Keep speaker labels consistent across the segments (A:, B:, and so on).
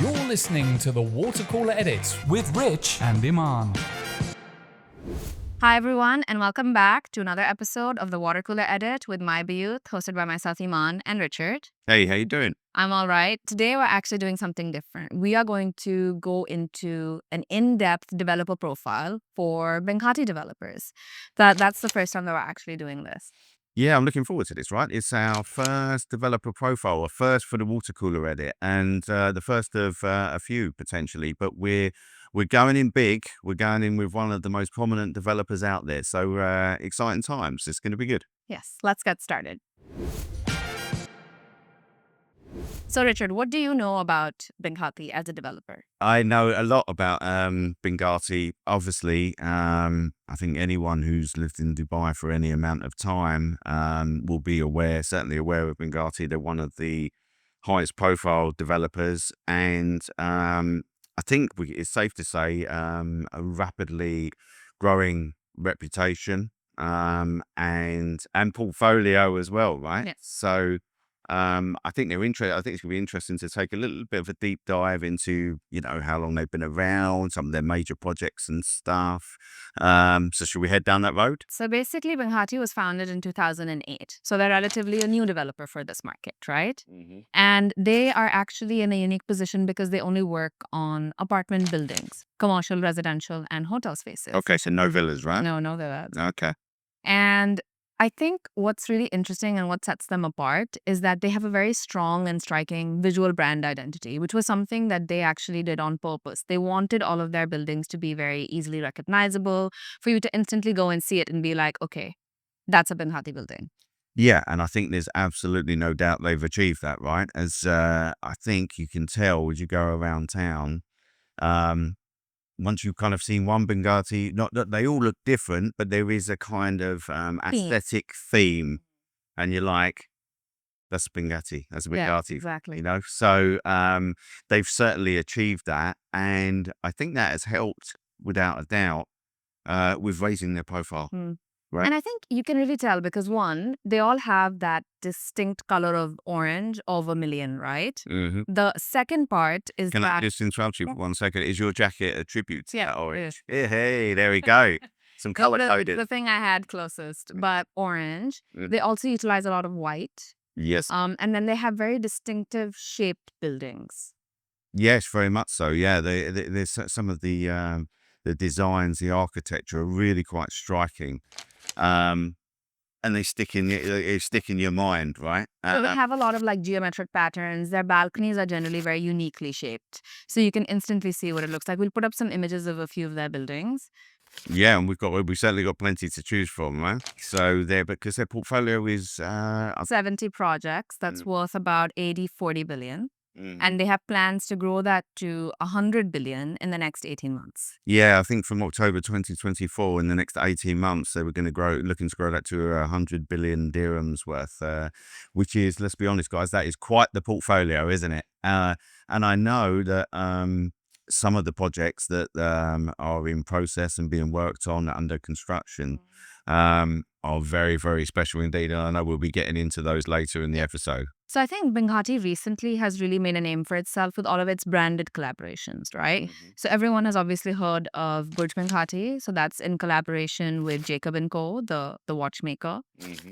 A: You're listening to the Watercooler Edit with Rich and Eman.
B: Hi, everyone, and welcome back to another episode of the Watercooler Edit with my Bayut, hosted by myself, Eman and Richard.
C: Hey, how you doing?
B: I'm all right. Today, we're actually doing something different. We are going to go into an in-depth developer profile for Binghatti Developers. That's the first time that we're actually doing this.
C: Yeah, I'm looking forward to this, right? It's our first developer profile, a first for the Watercooler Edit, and the first of a few potentially. But we're going in big. We're going in with one of the most prominent developers out there. So exciting times. It's going to be good.
B: Yes, let's get started. So, Richard, what do you know about Binghatti as a developer?
C: I know a lot about Binghatti. Obviously, I think anyone who's lived in Dubai for any amount of time will be certainly aware of Binghatti. They're one of the highest profile developers, and I think it's safe to say a rapidly growing reputation and portfolio as well, right?
B: Yes.
C: So I think they're interesting. I think it's going to be interesting to take a little bit of a deep dive into, how long they've been around, some of their major projects and stuff. So should we head down that road?
B: So basically, Binghatti was founded in 2008. So they're relatively a new developer for this market, right?
C: Mm-hmm.
B: And they are actually in a unique position because they only work on apartment buildings, commercial, residential, and hotel spaces.
C: Okay, so no villas, right?
B: No villas.
C: Okay.
B: And I think what's really interesting and what sets them apart is that they have a very strong and striking visual brand identity, which was something that they actually did on purpose. They wanted all of their buildings to be very easily recognizable, for you to instantly go and see it and be like, okay, that's a Binghatti building.
C: Yeah, and I think there's absolutely no doubt they've achieved that, right? As I think you can tell as you go around town, once you've kind of seen one Binghatti, not that they all look different, but there is a kind of aesthetic theme, and you're like, that's a Binghatti, that's a Binghatti,
B: Yeah, exactly.
C: So they've certainly achieved that, and I think that has helped, without a doubt, with raising their profile. Right.
B: And I think you can really tell because one, they all have that distinct color of orange of a million, right?
C: Mm-hmm.
B: The second part is
C: Can
B: that
C: I just interrupt you for 1 second? Is your jacket a tribute to that
B: it
C: orange?
B: is.
C: Yeah, hey, there we go. Some color coded.
B: The thing I had closest, but orange. They also utilize a lot of white.
C: Yes.
B: And then they have very distinctive shaped buildings.
C: Yes, very much so. Yeah, there's some of the designs, the architecture are really quite striking, and they stick in your mind, right?
B: So they have a lot of like geometric patterns. Their balconies are generally very uniquely shaped, so you can instantly see what it looks like. We'll put up some images of a few of their buildings.
C: Yeah, and we've certainly got plenty to choose from, right? So because their portfolio is
B: 70 projects that's worth about 40 billion. And they have plans to grow that to 100 billion in the next 18 months.
C: Yeah, I think from October 2024, in the next 18 months, they were looking to grow that to 100 billion dirhams worth, which is, let's be honest, guys, that is quite the portfolio, isn't it? And I know that some of the projects that are in process and being worked on under construction are very, very special indeed. And I know we'll be getting into those later in the episode.
B: So I think Binghatti recently has really made a name for itself with all of its branded collaborations, right? So everyone has obviously heard of Burj Binghatti. So that's in collaboration with Jacob & Co., the watchmaker.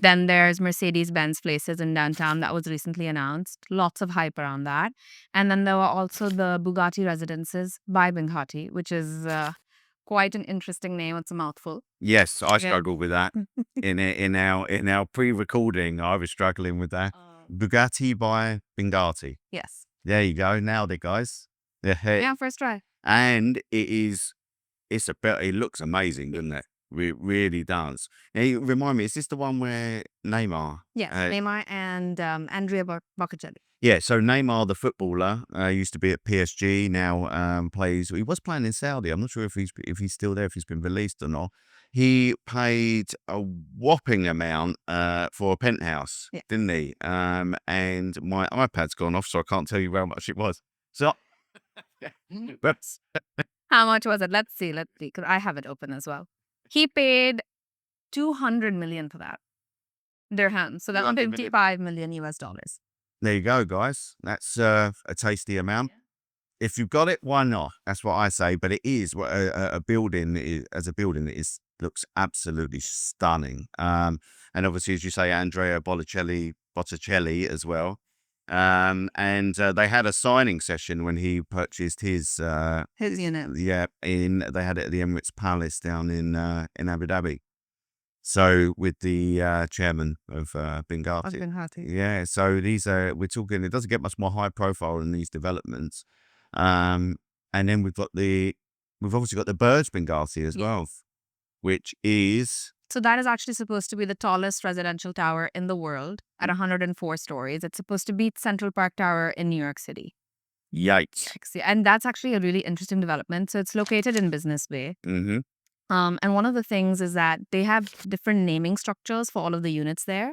B: Then there's Mercedes-Benz Places in downtown that was recently announced. Lots of hype around that. And then there were also the Bugatti Residences by Binghatti, which is quite an interesting name. It's a mouthful.
C: Yes, I struggled with that. in our pre-recording, I was struggling with that. Bugatti by Binghatti.
B: Yes.
C: There you go. Nailed it, guys.
B: Yeah, first try.
C: And it looks amazing, doesn't it? It really does. Now, remind me, is this the one where Neymar?
B: Yes, Neymar and Andrea Bocelli.
C: Yeah, so Neymar, the footballer, used to be at PSG. Now he was playing in Saudi. I'm not sure if he's still there, if he's been released or not. He paid a whopping amount for a penthouse, didn't he? And my iPad's gone off, so I can't tell you how much it was. So, but
B: how much was it? Let's see, because I have it open as well. He paid 200 million for that dirham, so that's 55 million US dollars.
C: There you go, guys. That's a tasty amount. if you've got it, why not? That's what I say. But it is a building as a building. Looks absolutely stunning. And obviously, as you say, Andrea Botticelli as well. And they had a signing session when he purchased his
B: unit.
C: Yeah, they had it at the Emirates Palace down in Abu Dhabi. So with the chairman of Binghatti. Yeah, so we're talking, it doesn't get much more high profile than these developments. And then we've obviously got the Burj Binghatti as well, which is...
B: So that is actually supposed to be the tallest residential tower in the world at 104 stories. It's supposed to beat Central Park Tower in New York City.
C: Yikes.
B: Yeah, and that's actually a really interesting development. So it's located in Business Bay.
C: Mm-hmm.
B: And one of the things is that they have different naming structures for all of the units there.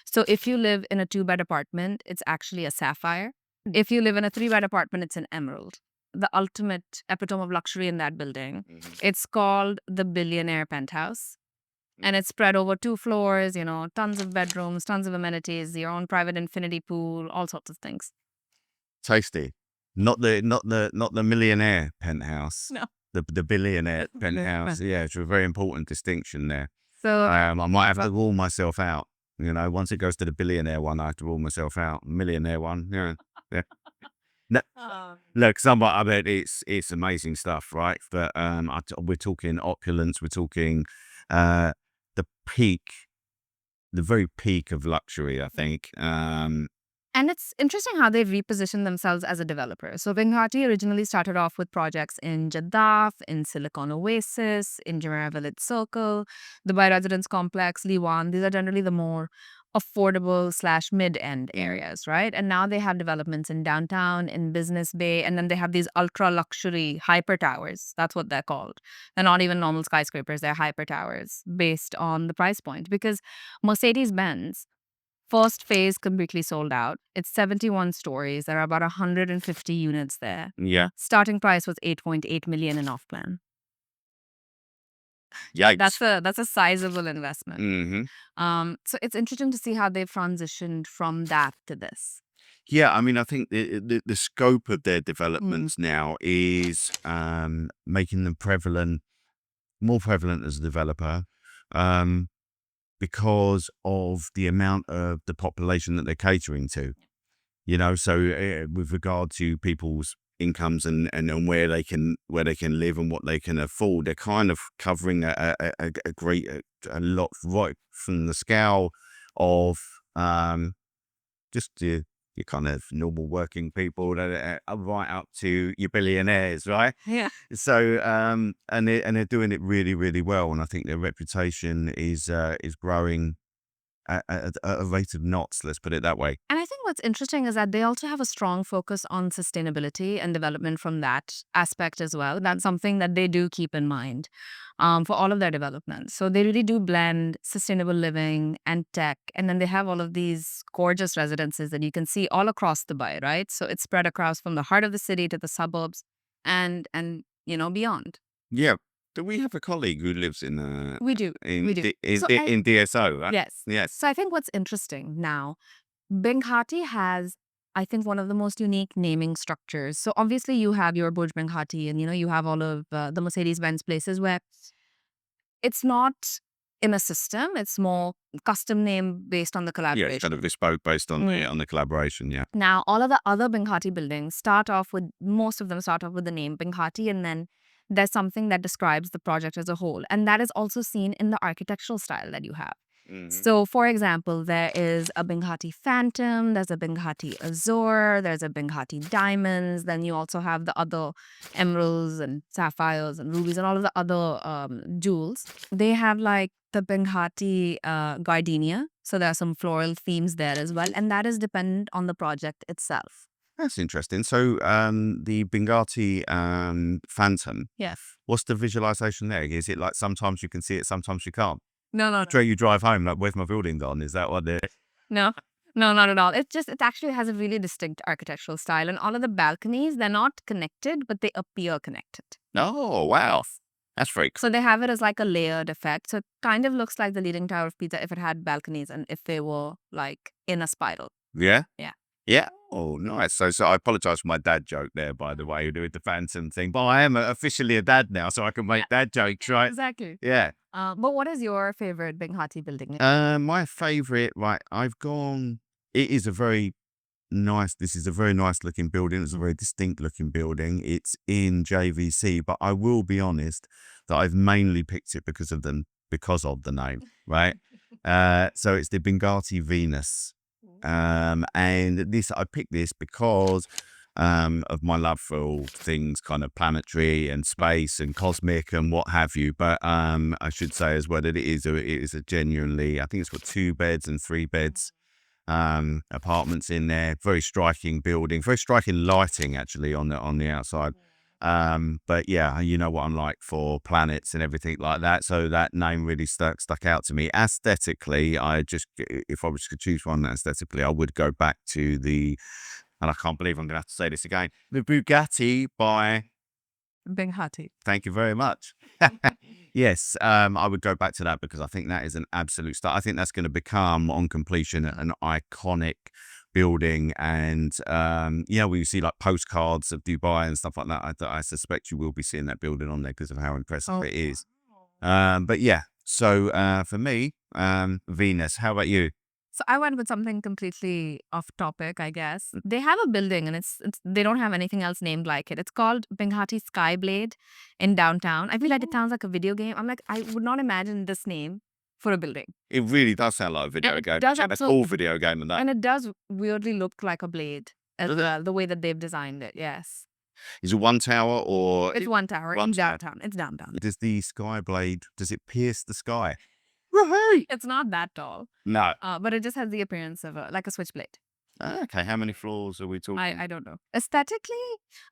B: So if you live in a 2-bed apartment, it's actually a sapphire. If you live in a 3-bed apartment, it's an emerald. The ultimate epitome of luxury in that building. It's called the Billionaire Penthouse. And it's spread over 2 floors, tons of bedrooms, tons of amenities, your own private infinity pool, all sorts of things.
C: Tasty. Not the millionaire penthouse.
B: No.
C: The billionaire penthouse. Yeah, it's a very important distinction there.
B: So
C: I might have to rule myself out. Once it goes to the billionaire one, I have to rule myself out. Millionaire one, yeah. No, look, I bet it's amazing stuff, right? But we're talking opulence. We're talking the very peak of luxury, I think.
B: And it's interesting how they've repositioned themselves as a developer. So Binghatti originally started off with projects in Jeddah, in Silicon Oasis, in Jumeirah Village Circle, the Dubai Residence Complex, Liwan. These are generally the more affordable / mid-end areas, right? And now they have developments in downtown, in Business Bay, and then they have these ultra-luxury hyper towers. That's what they're called. They're not even normal skyscrapers. They're hyper towers based on the price point. Because Mercedes-Benz, first phase completely sold out. It's 71 stories. There are about 150 units there.
C: Yeah.
B: Starting price was 8.8 million in off plan.
C: Yikes.
B: That's a sizable investment.
C: Mm-hmm.
B: So it's interesting to see how they've transitioned from that to this.
C: Yeah, I mean, I think the scope of their developments now is making them more prevalent as a developer. Because of the amount of the population that they're catering to, so with regard to people's incomes and where they can live and what they can afford, they're kind of covering a lot, right from the scale of just your kind of normal working people right up to your billionaires, right?
B: Yeah.
C: So and they're doing it really, really well, and I think their reputation is growing at a rate of knots. Let's put it that way.
B: And I think what's interesting is that they also have a strong focus on sustainability and development from that aspect as well. That's something that they do keep in mind for all of their developments. So they really do blend sustainable living and tech. And then they have all of these gorgeous residences that you can see all across Dubai, right? So it's spread across from the heart of the city to the suburbs and beyond.
C: Yeah. Do we have a colleague who lives in
B: We do.
C: in DSO, right?
B: Yes.
C: Yes.
B: So I think what's interesting now, Binghatti has, I think, one of the most unique naming structures. So obviously you have your Burj Binghatti and, you have all of the Mercedes-Benz places where it's not in a system. It's more custom name based on the
C: Yeah,
B: collaboration.
C: it's kind of bespoke based on the collaboration, yeah.
B: Now, all of the other Binghatti buildings most of them start off with the name Binghatti, and then there's something that describes the project as a whole. And that is also seen in the architectural style that you have. So, for example, there is a Binghatti Phantom, there's a Binghatti Azure, there's a Binghatti Diamonds, then you also have the other emeralds and sapphires and rubies and all of the other jewels. They have like the Binghatti Gardenia, so there are some floral themes there as well, and that is dependent on the project itself.
C: That's interesting. So the Binghatti Phantom,
B: Yes.
C: what's the visualization there? Is it like sometimes you can see it, sometimes you can't?
B: No.
C: You drive home, like, where's my building gone? Is that what they're...
B: No, not at all. It actually has a really distinct architectural style, and all of the balconies, they're not connected, but they appear connected.
C: Oh, wow. That's very cool.
B: So they have it as like a layered effect. So it kind of looks like the Leaning Tower of Pisa if it had balconies and if they were like in a spiral.
C: Yeah?
B: Yeah.
C: Yeah. Oh, nice. So I apologise for my dad joke there, by the way, with the phantom thing. But I am officially a dad now, so I can make dad jokes, right?
B: Exactly.
C: Yeah.
B: But what is your favorite Binghatti building?
C: My favourite, right? I've gone. It is a very nice. This is a very nice looking building. It's a very distinct looking building. It's in JVC, but I will be honest that I've mainly picked it because of the name, right? So it's the Binghatti Venus. And I picked this because of my love for all things kind of planetary and space and cosmic and what have you. But I should say as well that it is a genuinely, I think it's got 2 beds and 3 beds apartments in there. Very striking building, very striking lighting actually on the outside. But yeah, you know what I'm like for planets and everything like that. So that name really stuck out to me. Aesthetically, if I was to choose one aesthetically, I would go back to and I can't believe I'm going to have to say this again, the Bugatti by
B: Binghatti.
C: Thank you very much. Yes, I would go back to that because I think that is an absolute start. I think that's going to become, on completion, an iconic building. And we see like postcards of Dubai and stuff like that. I suspect you will be seeing that building on there because of how impressive it is. But yeah, so for me, Venus. How about you?
B: So I went with something completely off topic, I guess. They have a building and it's they don't have anything else named like it. It's called Binghatti Skyblade in downtown. I feel like it sounds like a video game. I'm like, I would not imagine this name for a building.
C: It really does sound like a video
B: It
C: game.
B: does
C: And a
B: also-
C: cool video game and that.
B: And it does weirdly look like a blade as
C: Does it?
B: well, the way that they've designed it. Yes.
C: Is it one tower or
B: It's one tower
C: one
B: in
C: tower.
B: downtown. It's downtown.
C: Does the Skyblade, does it pierce the sky? Right.
B: It's not that tall,
C: No.
B: but it just has the appearance of like a switchblade.
C: Okay, how many floors are we talking?
B: I don't know. Aesthetically,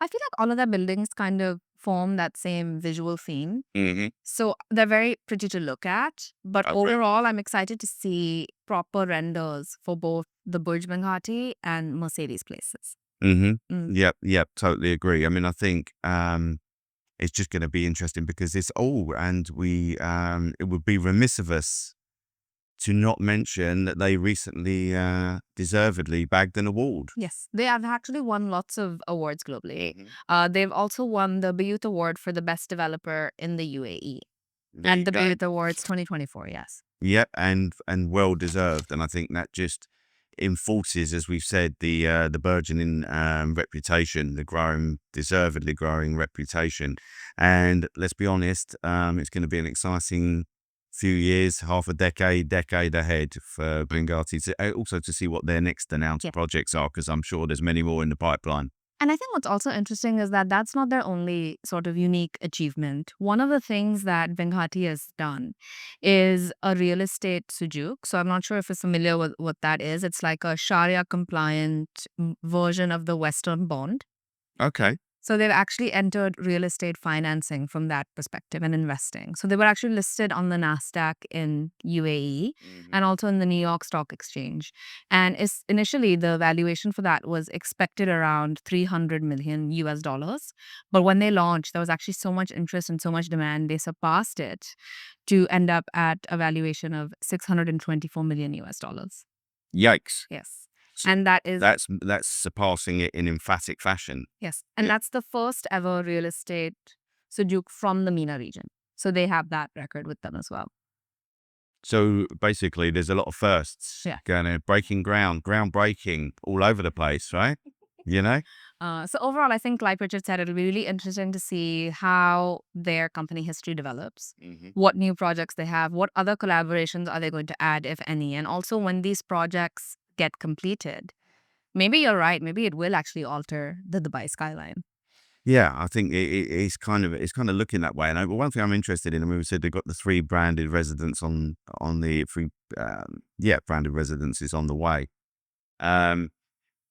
B: I feel like all of their buildings kind of form that same visual theme.
C: Mm-hmm.
B: So they're very pretty to look at. But
C: Okay.
B: overall, I'm excited to see proper renders for both the Burj Binghatti and Mercedes places.
C: Mm-hmm.
B: Mm.
C: Yep, totally agree. I mean, I think it's just going to be interesting because it would be remiss of us to not mention that they recently deservedly bagged an award.
B: Yes, they have actually won lots of awards globally.
C: Mm-hmm.
B: They've also won the Bayut Award for the best developer in the UAE
C: There you
B: at the
C: go.
B: Bayut Awards 2024. Yes.
C: Yep, and well deserved. And I think that just enforces, as we've said, the burgeoning reputation, the deservedly growing reputation. And let's be honest, it's going to be an exciting few years, half a decade ahead for Binghatti also to see what their next announced projects are, because I'm sure there's many more in the pipeline.
B: And I think what's also interesting is that that's not their only sort of unique achievement. One of the things that Binghatti has done is a real estate sujuk. So I'm not sure if you're familiar with what that is. It's like a Sharia compliant version of the Western bond.
C: Okay.
B: So they've actually entered real estate financing from that perspective and investing. So they were actually listed on the NASDAQ in UAE and also in the New York Stock Exchange. And initially the valuation for that was expected around $300 million US dollars. But when they launched, there was actually so much interest and so much demand, they surpassed it to end up at a valuation of $624 million US dollars.
C: Yikes.
B: Yes.
C: So
B: And that is
C: that's surpassing it in emphatic fashion.
B: yes. And that's the first ever real estate sujuk from the MENA region. So they have that record with them as well.
C: So basically, there's a lot of firsts.
B: Yeah.
C: Breaking groundbreaking all over the place, right? You know?
B: So overall, I think, like Richard said, it'll be really interesting to see how their company history develops, what new projects they have, what other collaborations are they going to add, if any, and also when these projects get completed. Maybe you're right. Maybe it will actually alter the Dubai skyline.
C: Yeah, I think it's kind of looking that way. And one thing I'm interested in, I mean, we said they've got the 3 branded residents on the 3 branded residences on the way.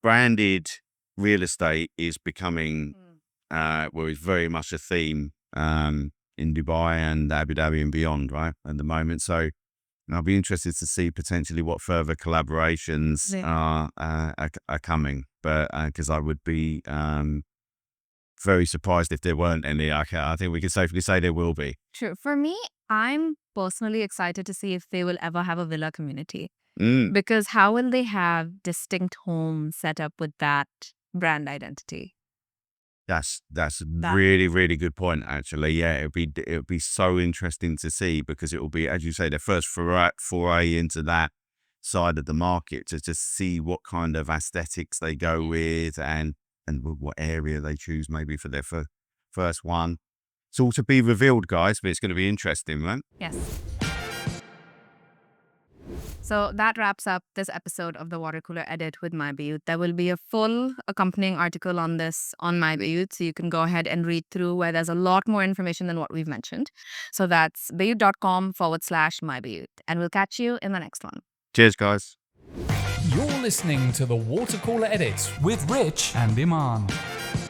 C: Branded real estate is becoming is very much a theme in Dubai and Abu Dhabi and beyond, right, at the moment. So I'll be interested to see potentially what further collaborations are coming. But because I would be very surprised if there weren't any. I think we can safely say there will be.
B: True. For me, I'm personally excited to see if they will ever have a villa community.
C: Mm.
B: Because how will they have distinct homes set up with that brand identity?
C: That's a really, really good point, actually. Yeah, it'll be so interesting to see, because it will be, as you say, the first foray into that side of the market, to just see what kind of aesthetics they go with, and what area they choose maybe for their first one. It's all to be revealed, guys, but it's going to be interesting, right?
B: Yes. So that wraps up this episode of the Watercooler Edit with My Bayut. There will be a full accompanying article on this on My Bayut, so you can go ahead and read through, where there's a lot more information than what we've mentioned. So that's Bayut.com/My Bayut. And we'll catch you in the next one.
C: Cheers, guys.
A: You're listening to the Watercooler Edit with Rich and Eman.